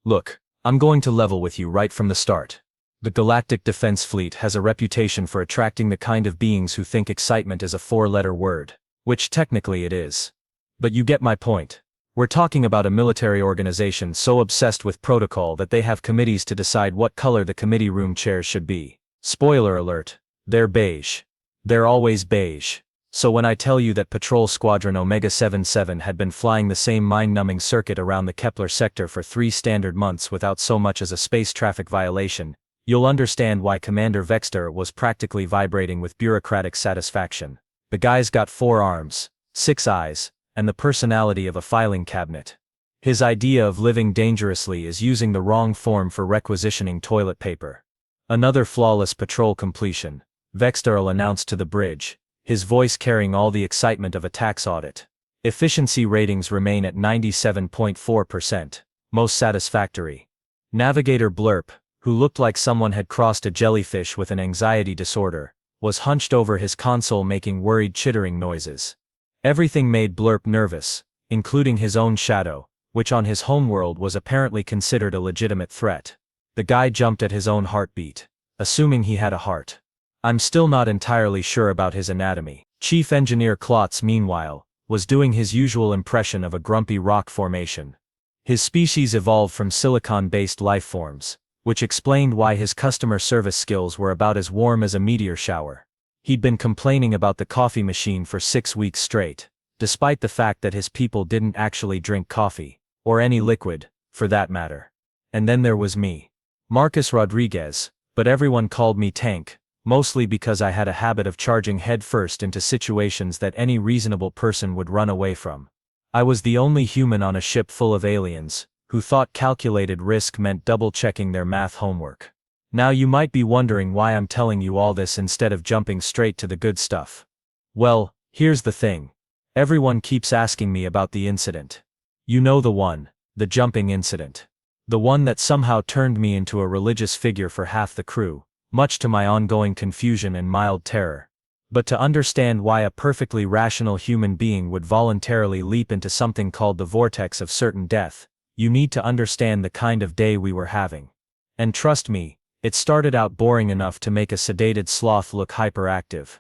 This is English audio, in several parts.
Look, I'm going to level with you right from the start. The Galactic Defense Fleet has a reputation for attracting the kind of beings who think excitement is a four-letter word, which technically it is. But you get my point. We're talking about a military organization so obsessed with protocol that they have committees to decide what color the committee room chairs should be. Spoiler alert, they're beige. They're always beige. So when I tell you that Patrol Squadron Omega 77 had been flying the same mind-numbing circuit around the Kepler sector for 3 standard months without so much as a space traffic violation, you'll understand why Commander Vexter was practically vibrating with bureaucratic satisfaction. The guy's got 4 arms, 6 eyes, and the personality of a filing cabinet. His idea of living dangerously is using the wrong form for requisitioning toilet paper. Another flawless patrol completion, Vexter'll announced to the bridge, his voice carrying all the excitement of a tax audit. Efficiency ratings remain at 97.4%, most satisfactory. Navigator Blurp, who looked like someone had crossed a jellyfish with an anxiety disorder, was hunched over his console making worried chittering noises. Everything made Blurp nervous, including his own shadow, which on his homeworld was apparently considered a legitimate threat. The guy jumped at his own heartbeat, assuming he had a heart. I'm still not entirely sure about his anatomy. Chief Engineer Klotz, meanwhile, was doing his usual impression of a grumpy rock formation. His species evolved from silicon-based life forms, which explained why his customer service skills were about as warm as a meteor shower. He'd been complaining about the coffee machine for 6 weeks straight, despite the fact that his people didn't actually drink coffee, or any liquid, for that matter. And then there was me. Marcus Rodriguez, but everyone called me Tank, mostly because I had a habit of charging headfirst into situations that any reasonable person would run away from. I was the only human on a ship full of aliens, who thought calculated risk meant double-checking their math homework. Now you might be wondering why I'm telling you all this instead of jumping straight to the good stuff. Well, here's the thing. Everyone keeps asking me about the incident. You know the one, the jumping incident. The one that somehow turned me into a religious figure for half the crew, much to my ongoing confusion and mild terror. But to understand why a perfectly rational human being would voluntarily leap into something called the vortex of certain death, you need to understand the kind of day we were having. And trust me, it started out boring enough to make a sedated sloth look hyperactive.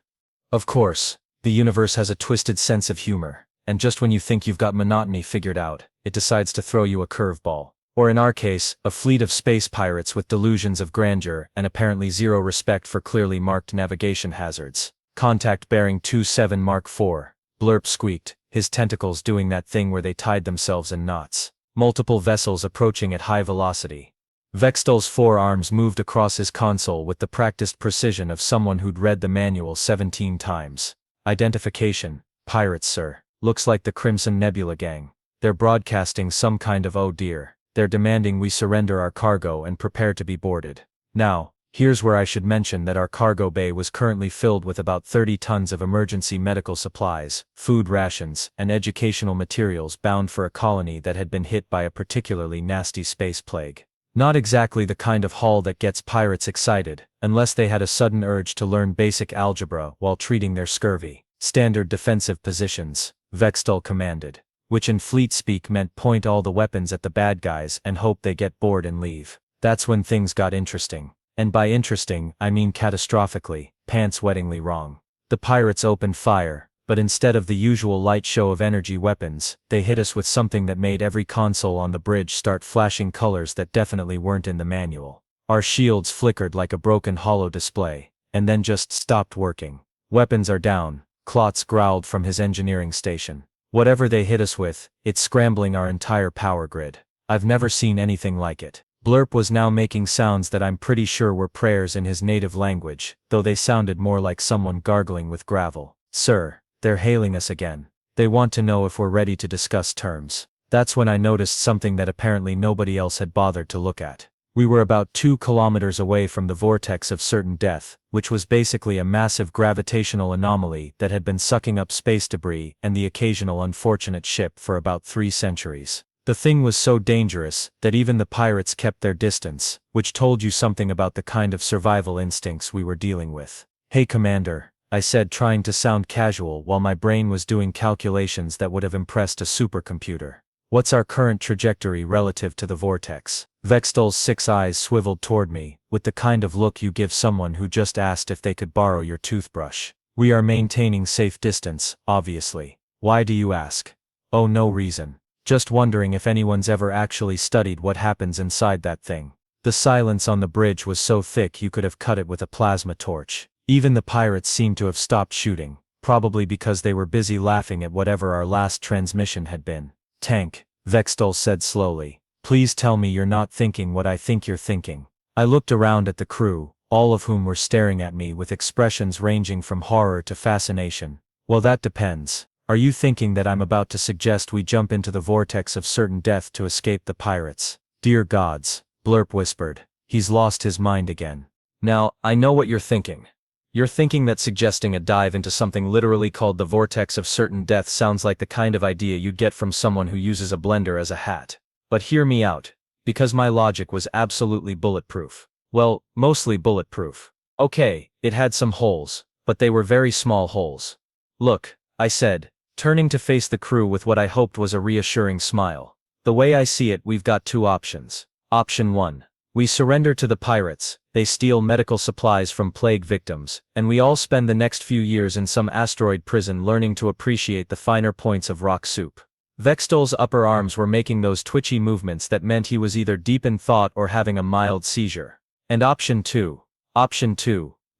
Of course, the universe has a twisted sense of humor, and just when you think you've got monotony figured out, it decides to throw you a curveball. Or in our case, a fleet of space pirates with delusions of grandeur and apparently zero respect for clearly marked navigation hazards. Contact bearing 27 Mark IV, Blurp squeaked, his tentacles doing that thing where they tied themselves in knots. Multiple vessels approaching at high velocity. Vextel's forearms moved across his console with the practiced precision of someone who'd read the manual 17 times. Identification, pirates sir. Looks like the Crimson Nebula gang. They're broadcasting some kind of oh dear. They're demanding we surrender our cargo and prepare to be boarded. Now, here's where I should mention that our cargo bay was currently filled with about 30 tons of emergency medical supplies, food rations, and educational materials bound for a colony that had been hit by a particularly nasty space plague. Not exactly the kind of haul that gets pirates excited, unless they had a sudden urge to learn basic algebra while treating their scurvy. Standard defensive positions, Vextel commanded, which in fleet speak meant point all the weapons at the bad guys and hope they get bored and leave. That's when things got interesting. And by interesting, I mean catastrophically, pants-wettingly wrong. The pirates opened fire, but instead of the usual light show of energy weapons, they hit us with something that made every console on the bridge start flashing colors that definitely weren't in the manual. Our shields flickered like a broken holo display, and then just stopped working. Weapons are down, Klotz growled from his engineering station. Whatever they hit us with, it's scrambling our entire power grid. I've never seen anything like it. Blurp was now making sounds that I'm pretty sure were prayers in his native language, though they sounded more like someone gargling with gravel. Sir, they're hailing us again. They want to know if we're ready to discuss terms. That's when I noticed something that apparently nobody else had bothered to look at. We were about 2 kilometers away from the vortex of certain death, which was basically a massive gravitational anomaly that had been sucking up space debris and the occasional unfortunate ship for about 3 centuries. The thing was so dangerous that even the pirates kept their distance, which told you something about the kind of survival instincts we were dealing with. Hey Commander, I said, trying to sound casual while my brain was doing calculations that would have impressed a supercomputer. What's our current trajectory relative to the vortex? Vextol's 6 eyes swiveled toward me, with the kind of look you give someone who just asked if they could borrow your toothbrush. We are maintaining safe distance, obviously. Why do you ask? Oh, no reason. Just wondering if anyone's ever actually studied what happens inside that thing. The silence on the bridge was so thick you could have cut it with a plasma torch. Even the pirates seemed to have stopped shooting, probably because they were busy laughing at whatever our last transmission had been. Tank, Vextol said slowly. Please tell me you're not thinking what I think you're thinking. I looked around at the crew, all of whom were staring at me with expressions ranging from horror to fascination. Well, that depends. Are you thinking that I'm about to suggest we jump into the vortex of certain death to escape the pirates? Dear gods, Blurp whispered. He's lost his mind again. Now, I know what you're thinking. You're thinking that suggesting a dive into something literally called the vortex of certain death sounds like the kind of idea you'd get from someone who uses a blender as a hat. But hear me out, because my logic was absolutely bulletproof. Well, mostly bulletproof. Okay, it had some holes, but they were very small holes. Look, I said, turning to face the crew with what I hoped was a reassuring smile. The way I see it, we've got two options. Option 1. We surrender to the pirates, they steal medical supplies from plague victims, and we all spend the next few years in some asteroid prison learning to appreciate the finer points of rock soup. Vextol's upper arms were making those twitchy movements that meant he was either deep in thought or having a mild seizure. And Option 2.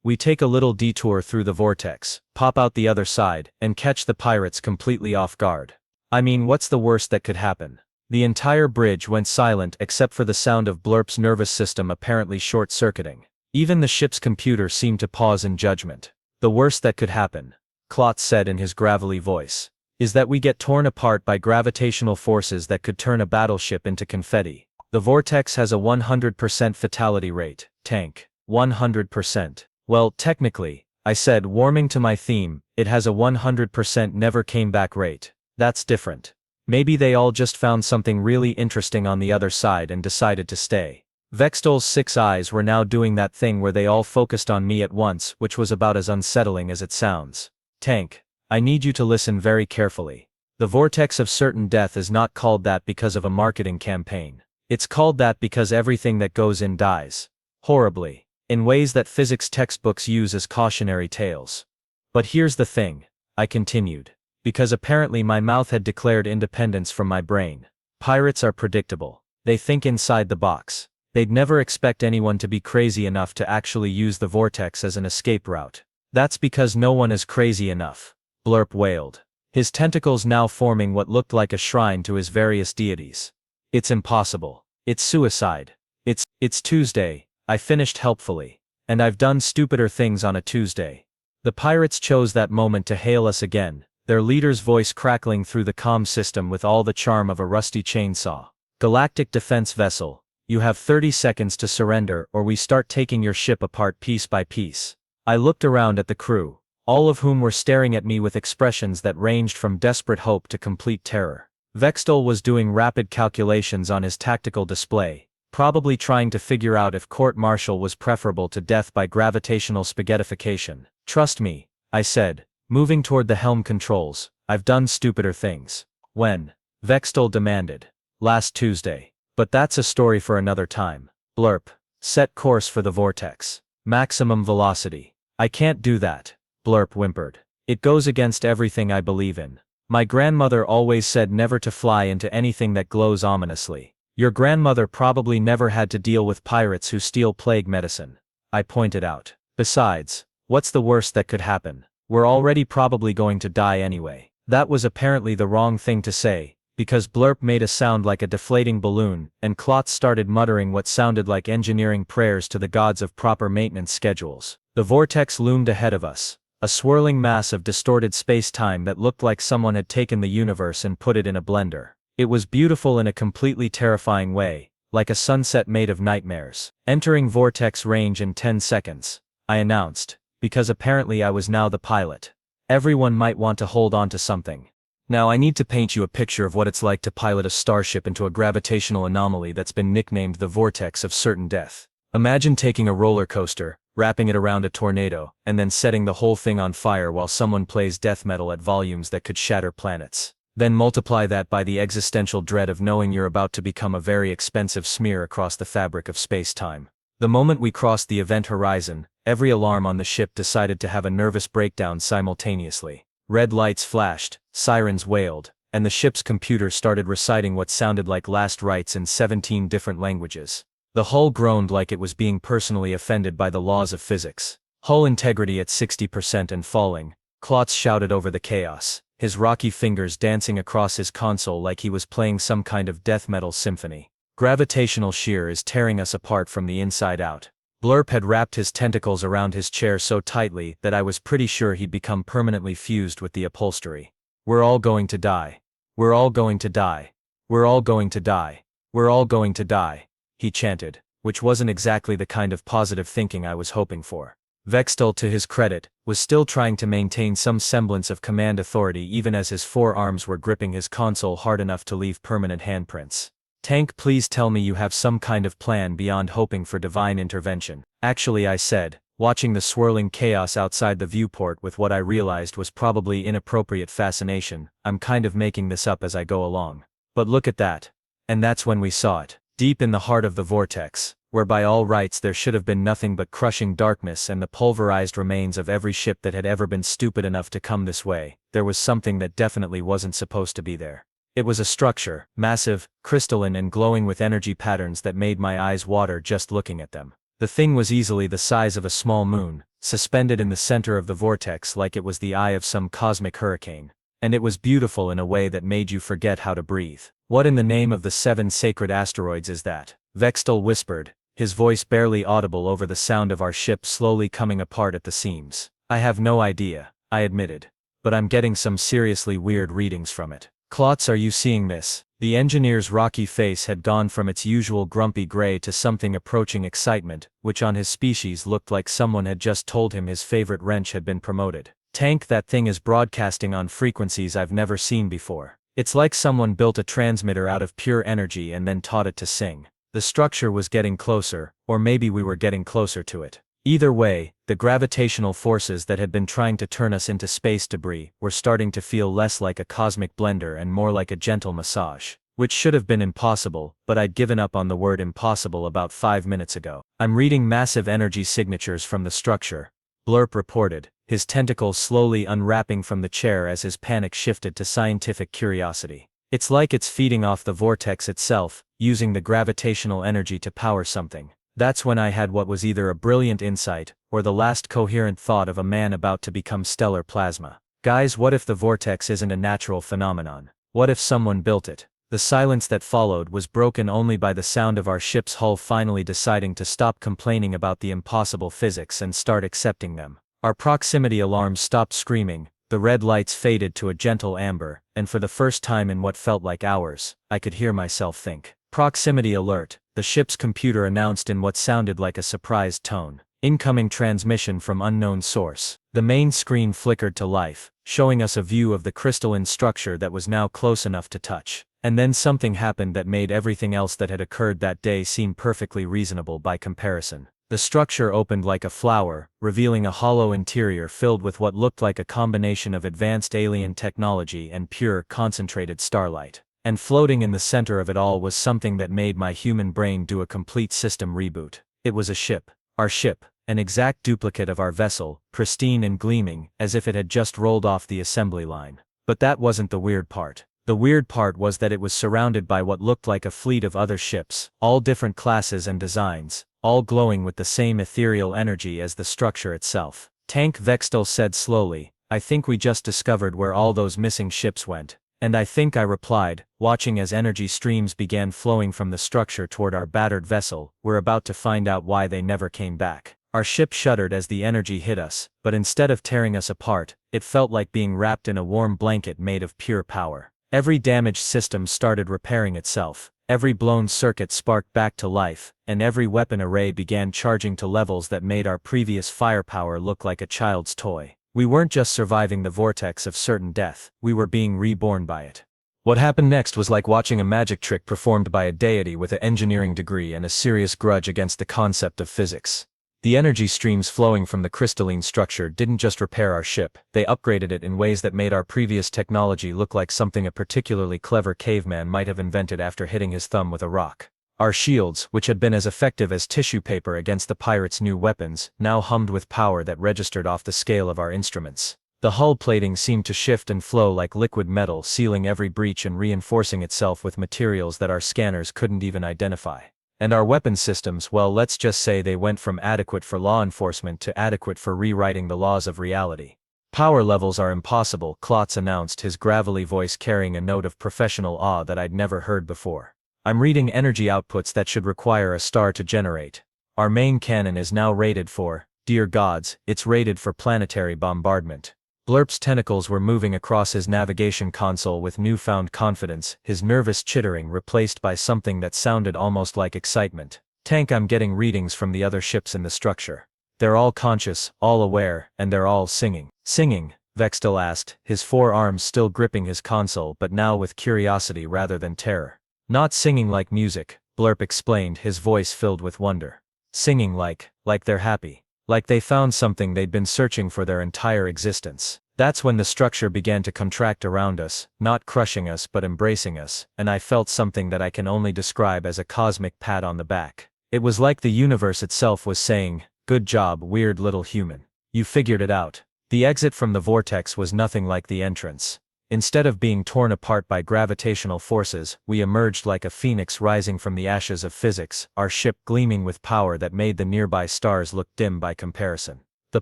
We take a little detour through the vortex, pop out the other side, and catch the pirates completely off guard. I mean, what's the worst that could happen? The entire bridge went silent except for the sound of Blurp's nervous system apparently short-circuiting. Even the ship's computer seemed to pause in judgment. The worst that could happen, Klotz said in his gravelly voice, is that we get torn apart by gravitational forces that could turn a battleship into confetti. The vortex has a 100% fatality rate, Tank. 100%. Well, technically, I said, warming to my theme, it has a 100% never came back rate. That's different. Maybe they all just found something really interesting on the other side and decided to stay. Vextol's 6 eyes were now doing that thing where they all focused on me at once, which was about as unsettling as it sounds. Tank, I need you to listen very carefully. The vortex of certain death is not called that because of a marketing campaign. It's called that because everything that goes in dies. Horribly. In ways that physics textbooks use as cautionary tales. But here's the thing, I continued. Because apparently my mouth had declared independence from my brain. Pirates are predictable. They think inside the box. They'd never expect anyone to be crazy enough to actually use the vortex as an escape route. That's because no one is crazy enough. Blurp wailed, his tentacles now forming what looked like a shrine to his various deities. It's impossible. It's suicide. It's Tuesday, I finished helpfully. And I've done stupider things on a Tuesday. The pirates chose that moment to hail us again, their leader's voice crackling through the comm system with all the charm of a rusty chainsaw. Galactic defense vessel, you have 30 seconds to surrender or we start taking your ship apart piece by piece. I looked around at the crew, all of whom were staring at me with expressions that ranged from desperate hope to complete terror. Vextol was doing rapid calculations on his tactical display, probably trying to figure out if court-martial was preferable to death by gravitational spaghettification. Trust me, I said, moving toward the helm controls, I've done stupider things. When? Vextol demanded. Last Tuesday. But that's a story for another time. Blurp. Set course for the vortex. Maximum velocity. I can't do that. Blurp whimpered. It goes against everything I believe in. My grandmother always said never to fly into anything that glows ominously. Your grandmother probably never had to deal with pirates who steal plague medicine. I pointed out. Besides, what's the worst that could happen? We're already probably going to die anyway. That was apparently the wrong thing to say, because Blurp made a sound like a deflating balloon, and Klotz started muttering what sounded like engineering prayers to the gods of proper maintenance schedules. The vortex loomed ahead of us. A swirling mass of distorted space-time that looked like someone had taken the universe and put it in a blender. It was beautiful in a completely terrifying way, like a sunset made of nightmares. Entering vortex range in 10 seconds, I announced, because apparently I was now the pilot. Everyone might want to hold on to something. Now I need to paint you a picture of what it's like to pilot a starship into a gravitational anomaly that's been nicknamed the vortex of certain death. Imagine taking a roller coaster, wrapping it around a tornado, and then setting the whole thing on fire while someone plays death metal at volumes that could shatter planets. Then multiply that by the existential dread of knowing you're about to become a very expensive smear across the fabric of space-time. The moment we crossed the event horizon, every alarm on the ship decided to have a nervous breakdown simultaneously. Red lights flashed, sirens wailed, and the ship's computer started reciting what sounded like last rites in 17 different languages. The hull groaned like it was being personally offended by the laws of physics. Hull integrity at 60% and falling, Klotz shouted over the chaos, his rocky fingers dancing across his console like he was playing some kind of death metal symphony. Gravitational shear is tearing us apart from the inside out. Blurp had wrapped his tentacles around his chair so tightly that I was pretty sure he'd become permanently fused with the upholstery. We're all going to die. We're all going to die. We're all going to die. We're all going to die, he chanted, which wasn't exactly the kind of positive thinking I was hoping for. Vextel, to his credit, was still trying to maintain some semblance of command authority even as his forearms were gripping his console hard enough to leave permanent handprints. Tank, please tell me you have some kind of plan beyond hoping for divine intervention. Actually, I said, watching the swirling chaos outside the viewport with what I realized was probably inappropriate fascination, I'm kind of making this up as I go along. But look at that. And that's when we saw it. Deep in the heart of the vortex, where by all rights there should have been nothing but crushing darkness and the pulverized remains of every ship that had ever been stupid enough to come this way, there was something that definitely wasn't supposed to be there. It was a structure, massive, crystalline and glowing with energy patterns that made my eyes water just looking at them. The thing was easily the size of a small moon, suspended in the center of the vortex like it was the eye of some cosmic hurricane. And it was beautiful in a way that made you forget how to breathe. What in the name of the 7 sacred asteroids is that? Vextel whispered, his voice barely audible over the sound of our ship slowly coming apart at the seams. I have no idea, I admitted. But I'm getting some seriously weird readings from it. Klotz, are you seeing this? The engineer's rocky face had gone from its usual grumpy gray to something approaching excitement, which on his species looked like someone had just told him his favorite wrench had been promoted. Tank, that thing is broadcasting on frequencies I've never seen before. It's like someone built a transmitter out of pure energy and then taught it to sing. The structure was getting closer, or maybe we were getting closer to it. Either way, the gravitational forces that had been trying to turn us into space debris were starting to feel less like a cosmic blender and more like a gentle massage. Which should have been impossible, but I'd given up on the word impossible about 5 minutes ago. I'm reading massive energy signatures from the structure, Blurp reported, his tentacles slowly unwrapping from the chair as his panic shifted to scientific curiosity. It's like it's feeding off the vortex itself, using the gravitational energy to power something. That's when I had what was either a brilliant insight, or the last coherent thought of a man about to become stellar plasma. Guys, what if the vortex isn't a natural phenomenon? What if someone built it? The silence that followed was broken only by the sound of our ship's hull finally deciding to stop complaining about the impossible physics and start accepting them. Our proximity alarms stopped screaming, the red lights faded to a gentle amber, and for the first time in what felt like hours, I could hear myself think. Proximity alert, the ship's computer announced in what sounded like a surprised tone. Incoming transmission from unknown source. The main screen flickered to life, showing us a view of the crystalline structure that was now close enough to touch. And then something happened that made everything else that had occurred that day seem perfectly reasonable by comparison. The structure opened like a flower, revealing a hollow interior filled with what looked like a combination of advanced alien technology and pure, concentrated starlight. And floating in the center of it all was something that made my human brain do a complete system reboot. It was a ship. Our ship, an exact duplicate of our vessel, pristine and gleaming, as if it had just rolled off the assembly line. But that wasn't the weird part. The weird part was that it was surrounded by what looked like a fleet of other ships, all different classes and designs, all glowing with the same ethereal energy as the structure itself. Tank, Vextel said slowly, I think we just discovered where all those missing ships went. And I think, I replied, watching as energy streams began flowing from the structure toward our battered vessel, we're about to find out why they never came back. Our ship shuddered as the energy hit us, but instead of tearing us apart, it felt like being wrapped in a warm blanket made of pure power. Every damaged system started repairing itself, every blown circuit sparked back to life, and every weapon array began charging to levels that made our previous firepower look like a child's toy. We weren't just surviving the vortex of certain death, we were being reborn by it. What happened next was like watching a magic trick performed by a deity with an engineering degree and a serious grudge against the concept of physics. The energy streams flowing from the crystalline structure didn't just repair our ship, they upgraded it in ways that made our previous technology look like something a particularly clever caveman might have invented after hitting his thumb with a rock. Our shields, which had been as effective as tissue paper against the pirates' new weapons, now hummed with power that registered off the scale of our instruments. The hull plating seemed to shift and flow like liquid metal, sealing every breach and reinforcing itself with materials that our scanners couldn't even identify. And our weapon systems, well, let's just say they went from adequate for law enforcement to adequate for rewriting the laws of reality. Power levels are impossible, Klotz announced, his gravelly voice carrying a note of professional awe that I'd never heard before. I'm reading energy outputs that should require a star to generate. Our main cannon is now rated for, dear gods, it's rated for planetary bombardment. Blurp's tentacles were moving across his navigation console with newfound confidence, his nervous chittering replaced by something that sounded almost like excitement. Tank, I'm getting readings from the other ships in the structure. They're all conscious, all aware, and they're all singing. Singing? Vextel asked, his forearms still gripping his console but now with curiosity rather than terror. Not singing like music, Blurp explained, his voice filled with wonder. Singing like they're happy. Like they found something they'd been searching for their entire existence. That's when the structure began to contract around us, not crushing us but embracing us, and I felt something that I can only describe as a cosmic pat on the back. It was like the universe itself was saying, "Good job, weird little human. You figured it out." The exit from the vortex was nothing like the entrance. Instead of being torn apart by gravitational forces, we emerged like a phoenix rising from the ashes of physics, our ship gleaming with power that made the nearby stars look dim by comparison. The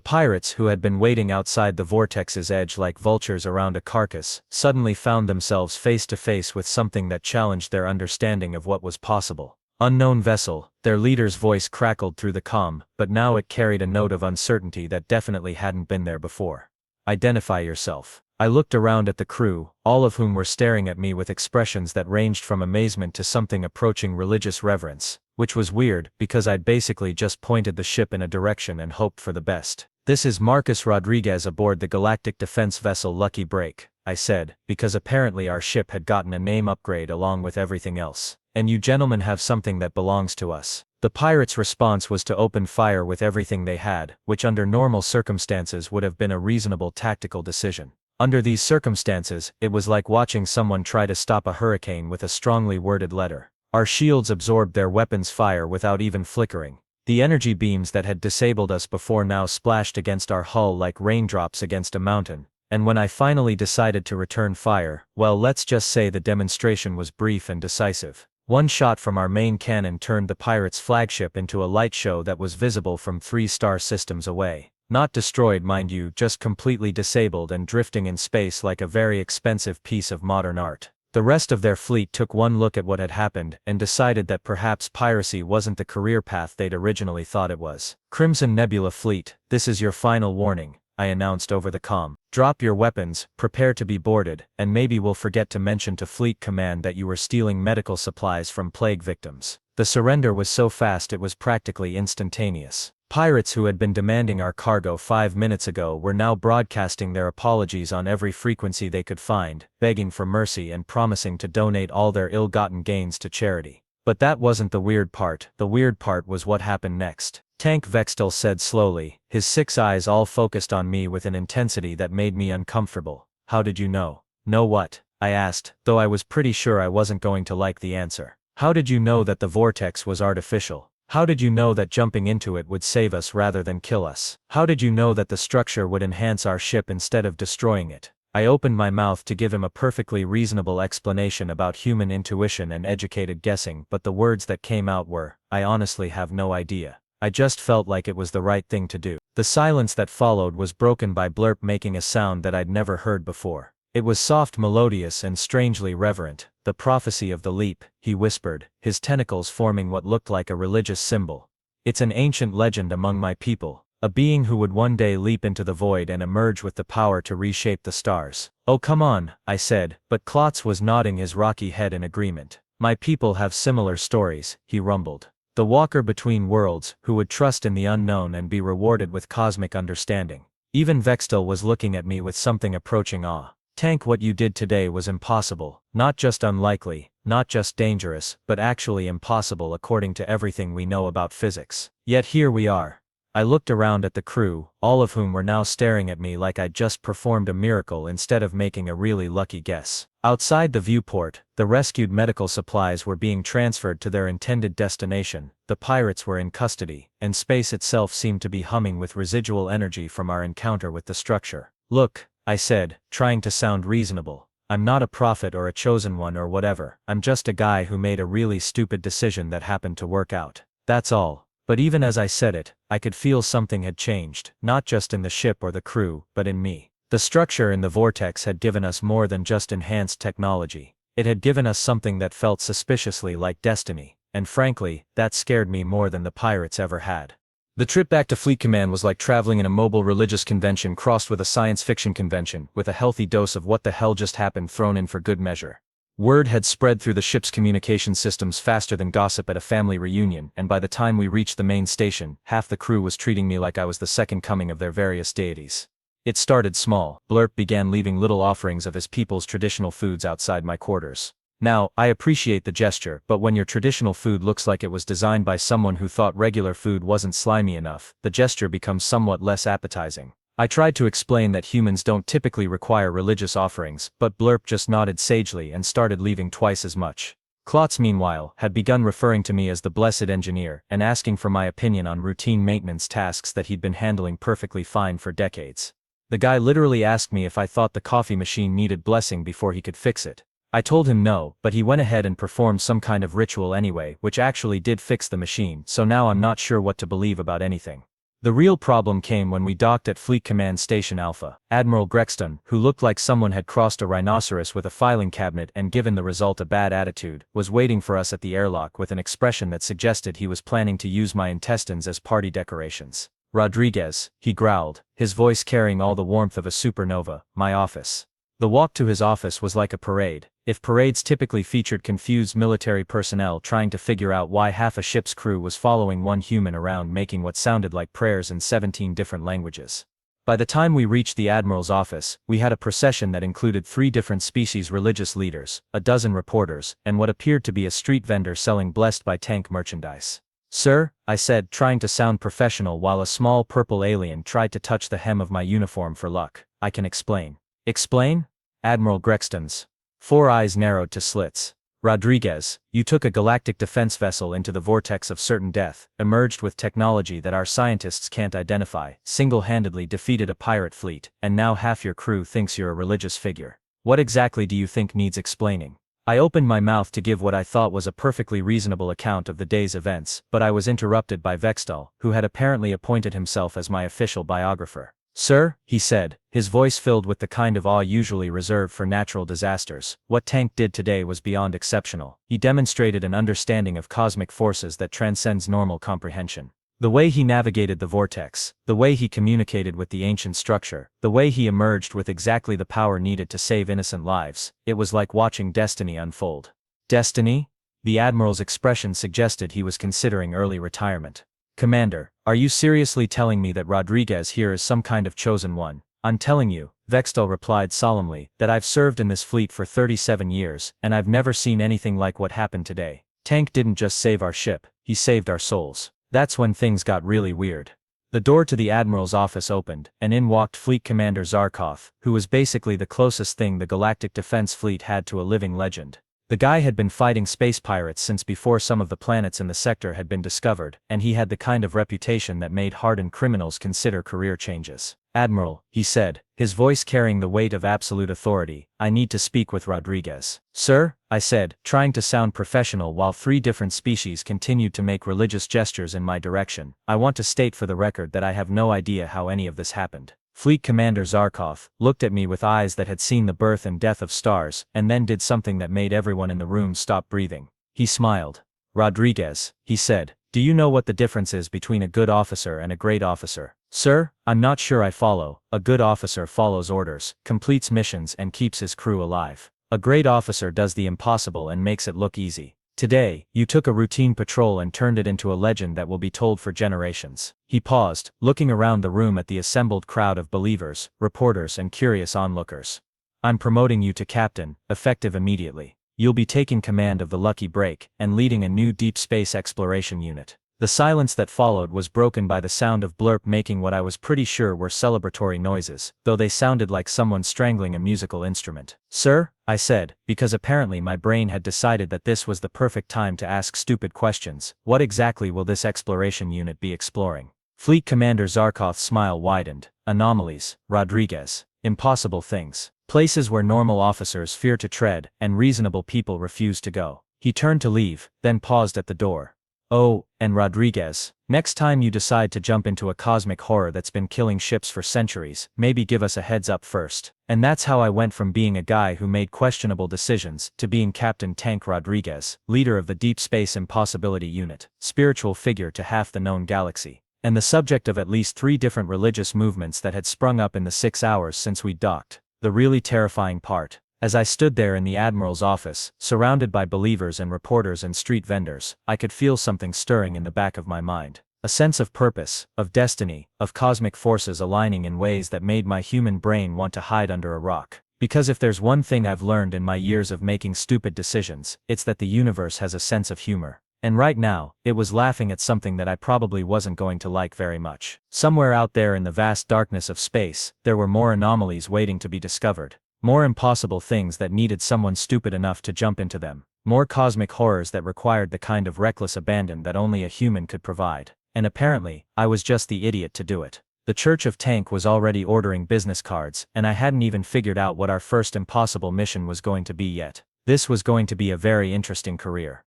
pirates, who had been waiting outside the vortex's edge like vultures around a carcass, suddenly found themselves face to face with something that challenged their understanding of what was possible. Unknown vessel, their leader's voice crackled through the comm, but now it carried a note of uncertainty that definitely hadn't been there before. Identify yourself. I looked around at the crew, all of whom were staring at me with expressions that ranged from amazement to something approaching religious reverence, which was weird, because I'd basically just pointed the ship in a direction and hoped for the best. This is Marcus Rodriguez aboard the Galactic defense vessel Lucky Break, I said, because apparently our ship had gotten a name upgrade along with everything else. And you gentlemen have something that belongs to us. The pirates' response was to open fire with everything they had, which under normal circumstances would have been a reasonable tactical decision. Under these circumstances, it was like watching someone try to stop a hurricane with a strongly worded letter. Our shields absorbed their weapons' fire without even flickering. The energy beams that had disabled us before now splashed against our hull like raindrops against a mountain. And when I finally decided to return fire, well, let's just say the demonstration was brief and decisive. One shot from our main cannon turned the pirates' flagship into a light show that was visible from 3 star systems away. Not destroyed, mind you, just completely disabled and drifting in space like a very expensive piece of modern art. The rest of their fleet took one look at what had happened and decided that perhaps piracy wasn't the career path they'd originally thought it was. Crimson Nebula Fleet, this is your final warning, I announced over the comm. Drop your weapons, prepare to be boarded, and maybe we'll forget to mention to Fleet Command that you were stealing medical supplies from plague victims. The surrender was so fast it was practically instantaneous. Pirates who had been demanding our cargo 5 minutes ago were now broadcasting their apologies on every frequency they could find, begging for mercy and promising to donate all their ill-gotten gains to charity. But that wasn't the weird part. The weird part was what happened next. Tank, Vextel said slowly, his 6 eyes all focused on me with an intensity that made me uncomfortable. How did you know? Know what? I asked, though I was pretty sure I wasn't going to like the answer. How did you know that the vortex was artificial? How did you know that jumping into it would save us rather than kill us? How did you know that the structure would enhance our ship instead of destroying it? I opened my mouth to give him a perfectly reasonable explanation about human intuition and educated guessing, but the words that came out were, I honestly have no idea. I just felt like it was the right thing to do. The silence that followed was broken by Blurp making a sound that I'd never heard before. It was soft, melodious, and strangely reverent. The prophecy of the leap, he whispered, his tentacles forming what looked like a religious symbol. It's an ancient legend among my people, a being who would one day leap into the void and emerge with the power to reshape the stars. Oh come on, I said, but Klotz was nodding his rocky head in agreement. My people have similar stories, he rumbled. The walker between worlds, who would trust in the unknown and be rewarded with cosmic understanding. Even Vextel was looking at me with something approaching awe. Tank, what you did today was impossible, not just unlikely, not just dangerous, but actually impossible according to everything we know about physics. Yet here we are. I looked around at the crew, all of whom were now staring at me like I'd just performed a miracle instead of making a really lucky guess. Outside the viewport, the rescued medical supplies were being transferred to their intended destination, the pirates were in custody, and space itself seemed to be humming with residual energy from our encounter with the structure. Look, I said, trying to sound reasonable. I'm not a prophet or a chosen one or whatever, I'm just a guy who made a really stupid decision that happened to work out. That's all. But even as I said it, I could feel something had changed, not just in the ship or the crew, but in me. The structure in the vortex had given us more than just enhanced technology. It had given us something that felt suspiciously like destiny, and frankly, that scared me more than the pirates ever had. The trip back to Fleet Command was like traveling in a mobile religious convention crossed with a science fiction convention, with a healthy dose of what the hell just happened thrown in for good measure. Word had spread through the ship's communication systems faster than gossip at a family reunion, and by the time we reached the main station, half the crew was treating me like I was the second coming of their various deities. It started small. Blurp began leaving little offerings of his people's traditional foods outside my quarters. Now, I appreciate the gesture, but when your traditional food looks like it was designed by someone who thought regular food wasn't slimy enough, the gesture becomes somewhat less appetizing. I tried to explain that humans don't typically require religious offerings, but Blurp just nodded sagely and started leaving twice as much. Klotz, meanwhile, had begun referring to me as the blessed engineer and asking for my opinion on routine maintenance tasks that he'd been handling perfectly fine for decades. The guy literally asked me if I thought the coffee machine needed blessing before he could fix it. I told him no, but he went ahead and performed some kind of ritual anyway, which actually did fix the machine, so now I'm not sure what to believe about anything. The real problem came when we docked at Fleet Command Station Alpha. Admiral Grexton, who looked like someone had crossed a rhinoceros with a filing cabinet and given the result a bad attitude, was waiting for us at the airlock with an expression that suggested he was planning to use my intestines as party decorations. "Rodriguez," he growled, his voice carrying all the warmth of a supernova, "my office." The walk to his office was like a parade. If parades typically featured confused military personnel trying to figure out why half a ship's crew was following one human around making what sounded like prayers in 17 different languages. By the time we reached the Admiral's office, we had a procession that included 3 different species religious leaders, a dozen reporters, and what appeared to be a street vendor selling Blessed by Tank merchandise. "Sir," I said, trying to sound professional while a small purple alien tried to touch the hem of my uniform for luck, "I can explain." "Explain?" Admiral Grexton's 4 eyes narrowed to slits. "Rodriguez, you took a galactic defense vessel into the vortex of certain death, emerged with technology that our scientists can't identify, single-handedly defeated a pirate fleet, and now half your crew thinks you're a religious figure. What exactly do you think needs explaining?" I opened my mouth to give what I thought was a perfectly reasonable account of the day's events, but I was interrupted by Vextal, who had apparently appointed himself as my official biographer. "Sir," he said, his voice filled with the kind of awe usually reserved for natural disasters, "what Tank did today was beyond exceptional. He demonstrated an understanding of cosmic forces that transcends normal comprehension. The way he navigated the vortex, the way he communicated with the ancient structure, the way he emerged with exactly the power needed to save innocent lives, it was like watching destiny unfold." "Destiny?" The Admiral's expression suggested he was considering early retirement. "Commander, are you seriously telling me that Rodriguez here is some kind of chosen one?" "I'm telling you," Vextal replied solemnly, "that I've served in this fleet for 37 years, and I've never seen anything like what happened today. Tank didn't just save our ship, he saved our souls." That's when things got really weird. The door to the Admiral's office opened, and in walked Fleet Commander Zarkov, who was basically the closest thing the Galactic Defense Fleet had to a living legend. The guy had been fighting space pirates since before some of the planets in the sector had been discovered, and he had the kind of reputation that made hardened criminals consider career changes. "Admiral," he said, his voice carrying the weight of absolute authority, "I need to speak with Rodriguez." "Sir," I said, trying to sound professional while 3 different species continued to make religious gestures in my direction, "I want to state for the record that I have no idea how any of this happened." Fleet Commander Zarkov looked at me with eyes that had seen the birth and death of stars, and then did something that made everyone in the room stop breathing. He smiled. "Rodriguez," he said, "do you know what the difference is between a good officer and a great officer?" "Sir, I'm not sure I follow. A good officer follows orders, completes missions and keeps his crew alive. A great officer does the impossible and makes it look easy. Today, you took a routine patrol and turned it into a legend that will be told for generations." He paused, looking around the room at the assembled crowd of believers, reporters and curious onlookers. "I'm promoting you to captain, effective immediately. You'll be taking command of the Lucky Break, and leading a new deep space exploration unit. The silence that followed was broken by the sound of Blurp making what I was pretty sure were celebratory noises, though they sounded like someone strangling a musical instrument. "Sir?" I said, because apparently my brain had decided that this was the perfect time to ask stupid questions. "What exactly will this exploration unit be exploring?" Fleet Commander Zarkoth's smile widened. "Anomalies, Rodriguez. Impossible things. Places where normal officers fear to tread, and reasonable people refuse to go." He turned to leave, then paused at the door. "Oh, and Rodriguez, next time you decide to jump into a cosmic horror that's been killing ships for centuries, maybe give us a heads up first." And that's how I went from being a guy who made questionable decisions to being Captain Tank Rodriguez, leader of the Deep Space Impossibility Unit, spiritual figure to half the known galaxy, and the subject of at least 3 different religious movements that had sprung up in the 6 hours since we docked. The really terrifying part, as I stood there in the Admiral's office, surrounded by believers and reporters and street vendors, I could feel something stirring in the back of my mind. A sense of purpose, of destiny, of cosmic forces aligning in ways that made my human brain want to hide under a rock. Because if there's one thing I've learned in my years of making stupid decisions, it's that the universe has a sense of humor. And right now, it was laughing at something that I probably wasn't going to like very much. Somewhere out there in the vast darkness of space, there were more anomalies waiting to be discovered. More impossible things that needed someone stupid enough to jump into them. More cosmic horrors that required the kind of reckless abandon that only a human could provide. And apparently, I was just the idiot to do it. The Church of Tank was already ordering business cards, and I hadn't even figured out what our first impossible mission was going to be yet. This was going to be a very interesting career.